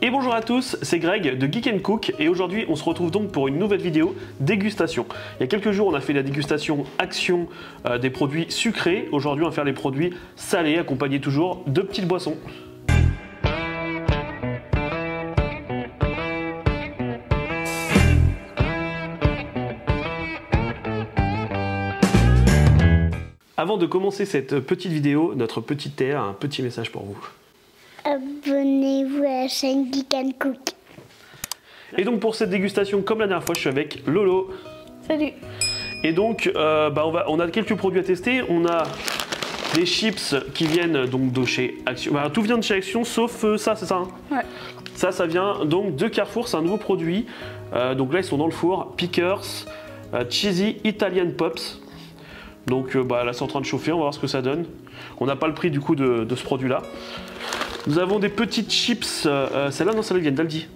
Et bonjour à tous, c'est Greg de Geek & Cook et aujourd'hui on se retrouve donc pour une nouvelle vidéo dégustation. Il y a quelques jours on a fait la dégustation action des produits sucrés. Aujourd'hui on va faire les produits salés accompagnés toujours de petites boissons. Avant de commencer cette petite vidéo, notre petite Théa a un petit message pour vous. Abonnez-vous à la chaîne Geek & Cook. Et donc pour cette dégustation, comme la dernière fois, je suis avec Lolo. Salut. Et donc on a quelques produits à tester. On a des chips qui viennent donc de chez Action. Bah, tout vient de chez Action sauf ça, c'est ça hein? Ouais. Ça vient donc de Carrefour, c'est un nouveau produit. Donc là ils sont dans le four. Pickers, Cheesy Italian Pops. Donc là c'est en train de chauffer, on va voir ce que ça donne. On n'a pas le prix du coup de ce produit là. Nous avons des petites chips, celles-là non, celles-là viennent d'Aldi.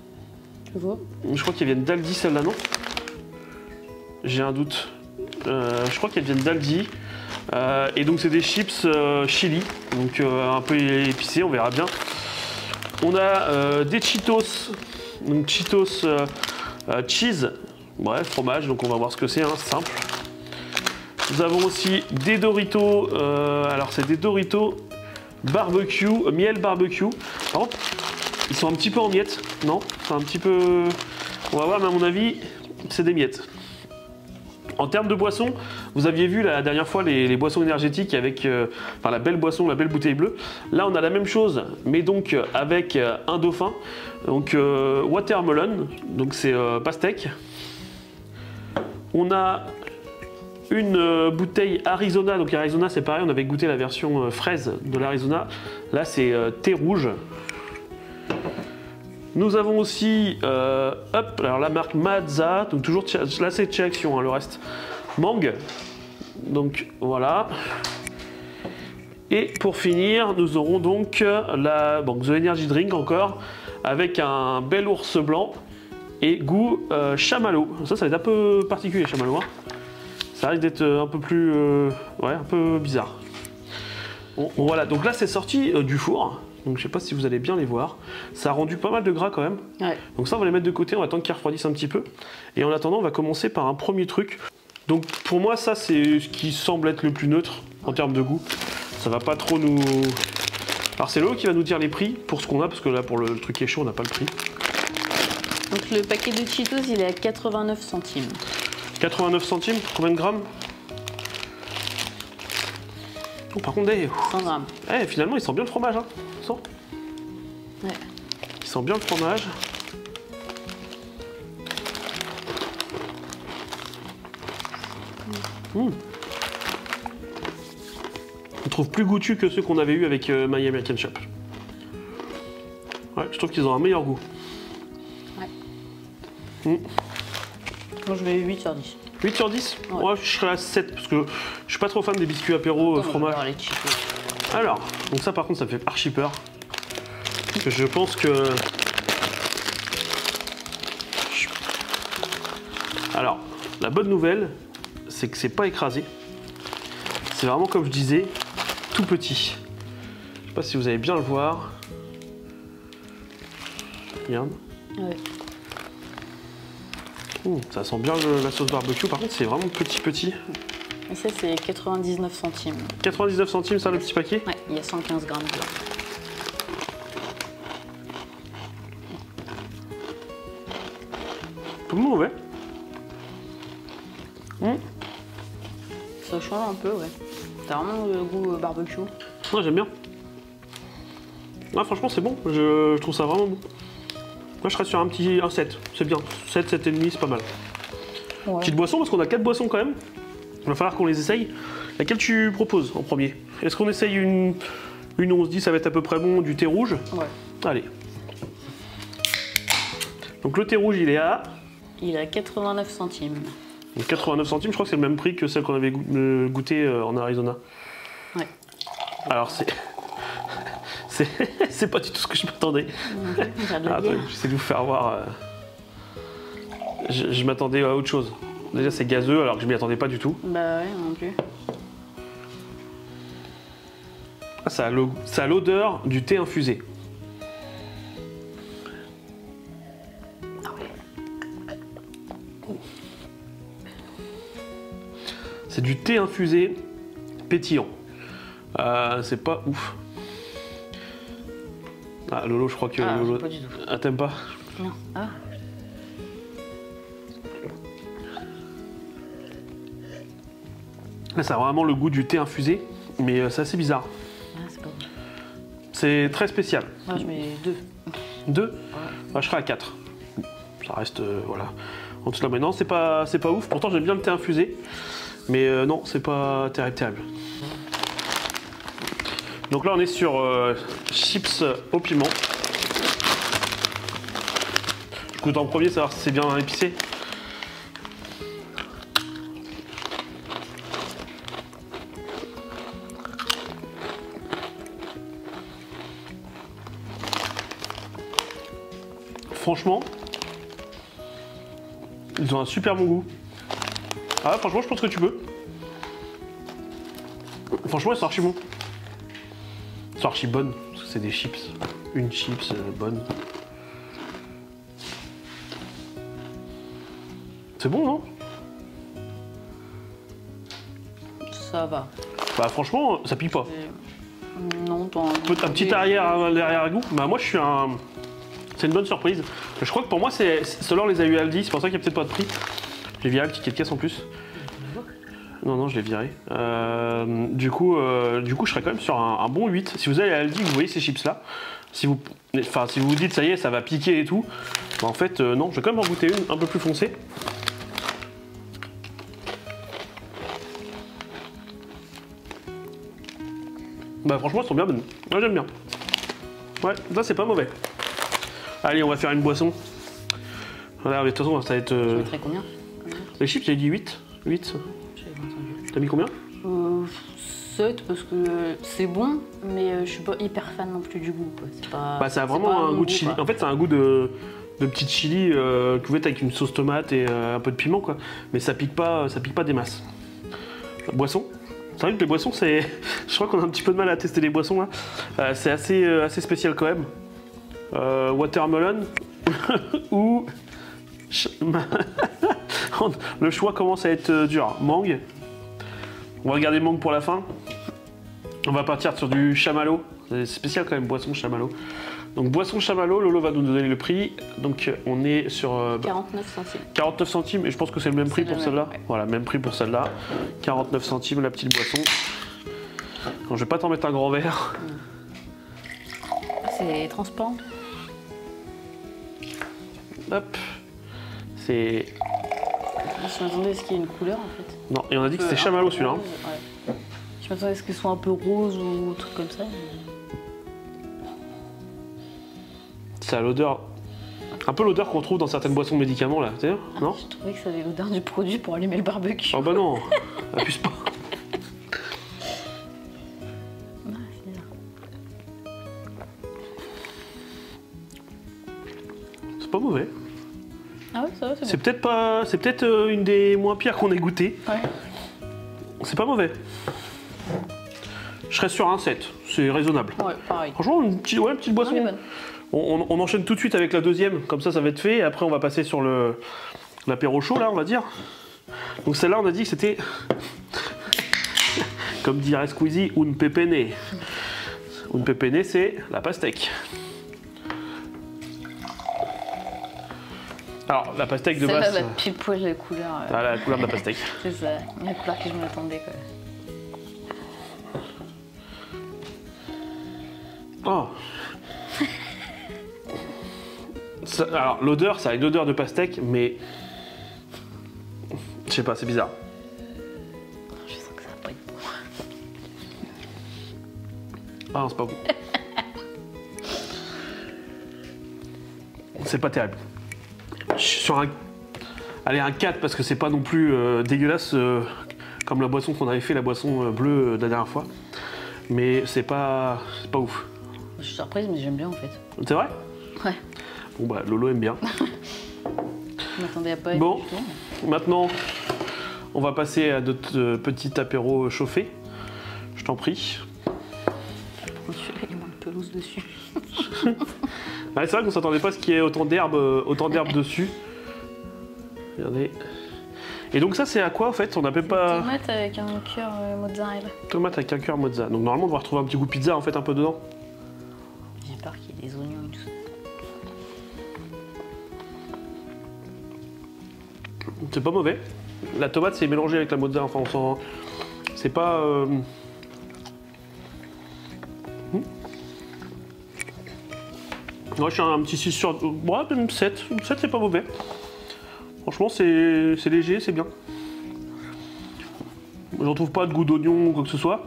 Je crois qu'elles viennent d'Aldi celles-là non. J'ai un doute. Je crois qu'elles viennent d'Aldi. Et donc c'est des chips chili, donc un peu épicés, on verra bien. On a des Cheetos, donc Cheetos cheese, bref fromage, donc on va voir ce que c'est, hein, simple. Nous avons aussi des Doritos, alors c'est des Doritos barbecue, miel barbecue. Par contre, ils sont un petit peu en miettes, non? C'est un petit peu... On va voir, mais à mon avis, c'est des miettes. En termes de boissons, vous aviez vu la dernière fois les boissons énergétiques avec enfin, la belle boisson, la belle bouteille bleue. Là, on a la même chose, mais donc avec un dauphin. Donc watermelon, donc c'est pastèque. On a une bouteille Arizona, donc Arizona c'est pareil, on avait goûté la version fraise de l'Arizona. Là, c'est thé rouge. Nous avons aussi alors la marque Mazza, donc toujours là c'est chez Action, hein, le reste Mang, donc voilà. Et pour finir, nous aurons donc The Energy Drink encore, avec un bel ours blanc et goût chamallow. Ça va être un peu particulier chamallow, hein. Ça risque d'être un peu plus, ouais, un peu bizarre. Bon, voilà, donc là c'est sorti du four. Donc je sais pas si vous allez bien les voir. Ça a rendu pas mal de gras quand même. Ouais. Donc ça on va les mettre de côté, on va attendre qu'ils refroidissent un petit peu. Et en attendant on va commencer par un premier truc. Donc pour moi ça c'est ce qui semble être le plus neutre en termes de goût. Ça va pas trop nous... Alors c'est Lolo qui va nous dire les prix pour ce qu'on a, parce que là pour le truc qui est chaud on n'a pas le prix. Donc le paquet de Cheetos il est à 89 centimes. 89 centimes, combien de grammes? Oh, par contre, 100 grammes. Finalement, il sent bien le fromage. Hein. Ouais. Il sent bien le fromage. On trouve plus goûtu que ceux qu'on avait eu avec My American Shop. Ouais, je trouve qu'ils ont un meilleur goût. Ouais. Moi, je vais 8 sur 10. 8 sur 10 ouais. Moi, je serais à 7 parce que je suis pas trop fan des biscuits apéro fromage. Alors, donc ça par contre, ça me fait archi peur. Parce que je pense que... Alors, la bonne nouvelle, c'est que c'est pas écrasé. C'est vraiment comme je disais, tout petit. Je sais pas si vous allez bien le voir. Regarde. Ouais. Ça sent bien la sauce barbecue, par contre c'est vraiment petit. Et ça c'est 99 centimes. 99 centimes ça le petit paquet? Ouais, il y a 115 grammes dedans. Tout le monde mauvais. Ça change un peu, ouais. T'as vraiment le goût barbecue. Ouais, j'aime bien. Ouais, franchement c'est bon, je trouve ça vraiment bon. Moi je serais sur un 7, c'est bien. 7, 7,5 c'est pas mal. Ouais. Petite boisson parce qu'on a 4 boissons quand même. Il va falloir qu'on les essaye. Laquelle tu proposes en premier? Est-ce qu'on essaye une où on se dit ça va être à peu près bon, du thé rouge? Ouais. Allez. Donc le thé rouge il est à... Il est à 89 centimes. Donc 89 centimes, je crois que c'est le même prix que celle qu'on avait goûté en Arizona. Ouais. Alors c'est... c'est pas du tout ce que je m'attendais. J'essaie de vous faire voir. Je m'attendais à autre chose. Déjà c'est gazeux alors que je m'y attendais pas du tout. Bah ouais, non plus. Ah, ça a l'odeur du thé infusé. C'est du thé infusé pétillant. C'est pas ouf. Ah Lolo, je crois que Lolo. Pas du tout. Ah, t'aimes pas? Non. Ah. Là, ça a vraiment le goût du thé infusé, mais c'est assez bizarre. Ah, c'est pas bon. C'est très spécial. Moi, je mets 2. 2 Je serai à 4. Ça reste, voilà. En tout cas, mais non, c'est pas ouf. Pourtant, j'aime bien le thé infusé. Mais non, c'est pas terrible. Donc là, on est sur chips au piment. Je goûte en premier, savoir si c'est bien épicé. Franchement, ils ont un super bon goût. Ah, franchement, je pense que tu peux. Franchement, ils sont archi bons. Ils sont archi bonnes, parce que c'est des chips. Une chips bonne. C'est bon, non? Ça va. Bah, franchement, ça pique pas. Non, t'en... Un petit arrière-goût. Bah, moi, je suis un. C'est une bonne surprise. Je crois que pour moi, ceux-là, on les a eu à Aldi. C'est pour ça qu'il n'y a peut-être pas de prix. J'ai viré le ticket de caisse en plus. Non, je l'ai viré. Du coup, je serais quand même sur un bon 8. Si vous allez à Aldi, vous voyez ces chips-là. Si vous vous dites, ça y est, ça va piquer et tout. Bah, en fait, non, je vais quand même en goûter une un peu plus foncée. Bah, franchement, elles sont bien bonnes. Moi, j'aime bien. Ouais, ça, c'est pas mauvais. Allez, on va faire une boisson. Voilà, mais de toute façon, ça va être. Tu mettrais combien? Les chips, j'ai dit 8. 8. J'avais pas entendu. T'as mis combien? 7 parce que c'est bon, mais je suis pas hyper fan non plus du goût. Quoi. C'est pas, bah, ça a c'est vraiment pas un mon goût de chili. quoi. En fait, ça a un goût de petite chili que vous faites avec une sauce tomate et un peu de piment, quoi. Mais ça pique pas des masses. Boisson. C'est vrai que les boissons, c'est. Je crois qu'on a un petit peu de mal à tester les boissons là. C'est assez spécial quand même. Watermelon ou. Le choix commence à être dur. Mangue. On va regarder le mangue pour la fin. On va partir sur du chamallow. C'est spécial quand même, boisson chamallow. Donc boisson chamallow, Lolo va nous donner le prix. Donc on est sur 49 centimes. 49 centimes et je pense que c'est le même prix C'est pour le celle-là. même, ouais. Voilà, même prix pour celle-là. 49 centimes la petite boisson. Donc, je vais pas t'en mettre un grand verre. C'est transparent. Hop. C'est. Je m'attendais à ce qu'il y ait une couleur en fait. Non, et on a dit que c'était chamallow celui-là. Hein. Ouais. Je m'attendais à ce qu'il soit un peu rose ou un truc comme ça. Ça a l'odeur. Un peu l'odeur qu'on trouve dans certaines boissons médicaments là, tu sais, non? Je trouvais que ça avait l'odeur du produit pour allumer le barbecue. Oh bah non, abuse pas. Ah, c'est bizarre. C'est pas mauvais. Ah ouais, ça va, C'est c'est bon. peut-être pas. C'est peut-être une des moins pires qu'on ait goûté. Ouais. C'est pas mauvais. Je serais sur un 7, c'est raisonnable. Ouais, pareil. Franchement, une petite boisson. Elle est bonne. On enchaîne tout de suite avec la deuxième, comme ça va être fait, et après on va passer sur l'apéro chaud là, on va dire. Donc celle-là, on a dit que c'était, comme dirait Squeezie, un pepene. Un pepene, c'est la pastèque. Alors, la pastèque de Celle-là base, va pile poil la couleur. la couleur de la pastèque. C'est ça, la couleur que je m'attendais quoi. Oh. Alors, l'odeur, ça a une odeur de pastèque, mais je sais pas, c'est bizarre. Je sens que ça va pas être bon. Ah non, c'est pas bon. C'est pas terrible. Je suis sur un. Allez, un 4 parce que c'est pas non plus dégueulasse comme la boisson qu'on avait fait, la boisson bleue de la dernière fois. Mais c'est pas ouf. Je suis surprise, mais j'aime bien en fait. C'est vrai? Ouais. Bon bah Lolo aime bien. Je m'attendais à pas être Bon, du tout. maintenant on va passer à notre petit apéro chauffé. Je t'en prie. Celui-là, il manque de pelouse dessus. Ouais, c'est vrai qu'on s'attendait pas à ce qu'il y ait autant d'herbe dessus. Regardez. Et donc ça c'est à quoi en fait? On n'a même pas... Tomate avec un cœur mozzarella. Tomate avec un cœur mozza. Donc normalement on va retrouver un petit goût pizza en fait un peu dedans. J'ai peur qu'il y ait des oignons et tout ça. C'est pas mauvais. La tomate c'est mélangé avec la mozza, enfin on sent... C'est pas... Moi je suis un petit 6 sur... Ouais, même 7. 7 c'est pas mauvais. Franchement c'est léger, c'est bien. J'en trouve pas de goût d'oignon ou quoi que ce soit.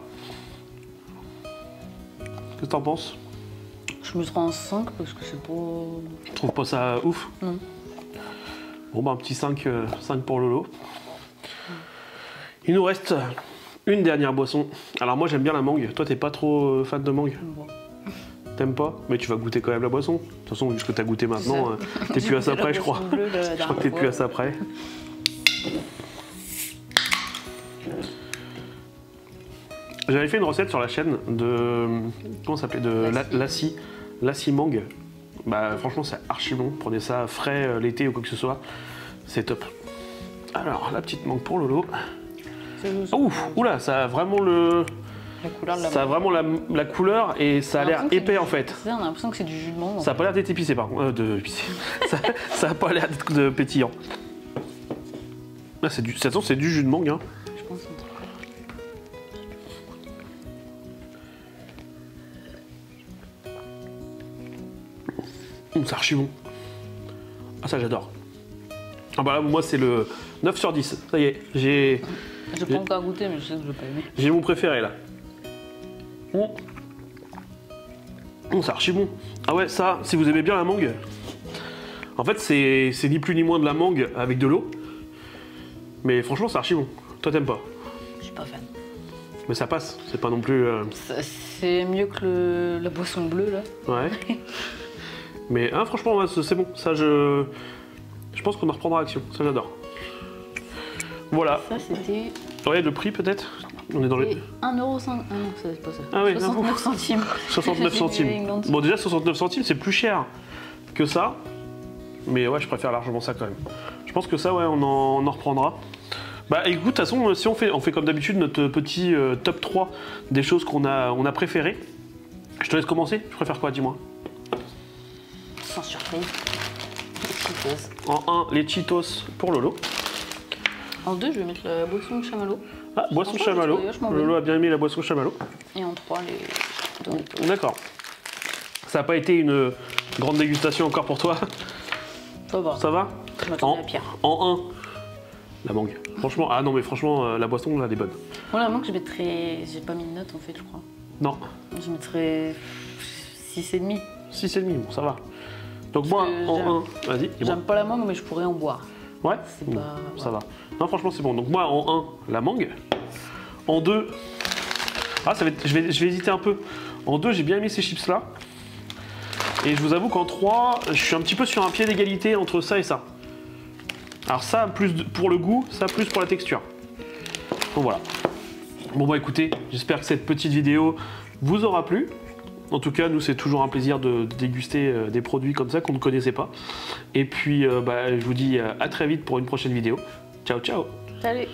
Qu'est-ce que t'en penses? Je me serais en 5 parce que c'est pas... Je trouve pas ça ouf. Non. Bon bah un petit 5, 5 pour Lolo. Il nous reste une dernière boisson. Alors moi j'aime bien la mangue. Toi t'es pas trop fan de mangue? Bon. T'aimes pas? Mais tu vas goûter quand même la boisson. De toute façon, vu ce que t'as goûté maintenant, t'es plus à ça près, je crois. Je crois que t'es plus à ça près. J'avais fait une recette sur la chaîne de... Comment ça s'appelait? De lassi mangue. Bah franchement c'est archi bon. Prenez ça frais l'été ou quoi que ce soit. C'est top. Alors la petite mangue pour Lolo. Oula, ça a vraiment le... La couleur de la Ça a vraiment la couleur et ça a l'air épais en fait. On a l'impression que c'est du jus de mangue. Ça a pas l'air d'être épicé par contre. Ça a pas l'air d'être de pétillant. Ah, c'est du... Attends, c'est du jus de mangue. Hein. Je pense. C'est archi bon. Ah ça j'adore. Ah bah là, moi c'est le 9 sur 10. Ça y est, j'ai pas encore goûté mais je sais que je vais pas aimer. J'ai mon préféré là. C'est archi bon. Ah ouais, ça, si vous aimez bien la mangue, en fait c'est ni plus ni moins de la mangue avec de l'eau. Mais franchement c'est archi bon. Toi t'aimes pas? Je suis pas fan. Mais ça passe, c'est pas non plus... C'est mieux que la boisson bleue là. Ouais. Mais hein, franchement ouais, c'est bon. Ça je pense qu'on en reprendra action. Ça j'adore. Voilà. Ça c'était... Ouais, le prix peut-être? On est dans les... 1,5€. Ah non, c'est pas ça. Ah oui, 69 centimes. 69 centimes. Bon déjà 69 centimes c'est plus cher que ça. Mais ouais je préfère largement ça quand même. Je pense que ça ouais on en reprendra. Bah écoute, de toute façon si on fait comme d'habitude notre petit top 3 des choses qu'on a préférées. Je te laisse commencer, tu préfères quoi, dis-moi? Sans surprise. Les Cheetos. En 1, les Cheetos pour Lolo. En 2, je vais mettre la boisson chamallow. Ah, boisson chamallow. Lolo a bien aimé la boisson chamallow. Et en 3, les Doritos. D'accord. Ça n'a pas été une grande dégustation encore pour toi? Ça va. Ça va? Je m'attendais à pire. En 1, la mangue. Franchement, ah non mais franchement, la boisson, là, elle est bonne. Moi, la mangue, je mettrais... J'ai pas mis de note en fait, je crois. Non. Je mettrais 6,5. 6,5, bon ça va. Donc moi, en 1, vas-y, dis-moi. J'aime pas la mangue, mais je pourrais en boire. Ouais, C'est pas... ça va. Non, franchement, c'est bon. Donc moi, en 1, la mangue. En 2, ah, je vais hésiter un peu. En 2, j'ai bien aimé ces chips-là. Et je vous avoue qu'en 3, je suis un petit peu sur un pied d'égalité entre ça et ça. Alors ça, plus pour le goût, ça plus pour la texture. Donc voilà. Bon bah écoutez, j'espère que cette petite vidéo vous aura plu. En tout cas, nous, c'est toujours un plaisir de déguster des produits comme ça qu'on ne connaissait pas. Et puis, je vous dis à très vite pour une prochaine vidéo. Ciao, ciao! Salut!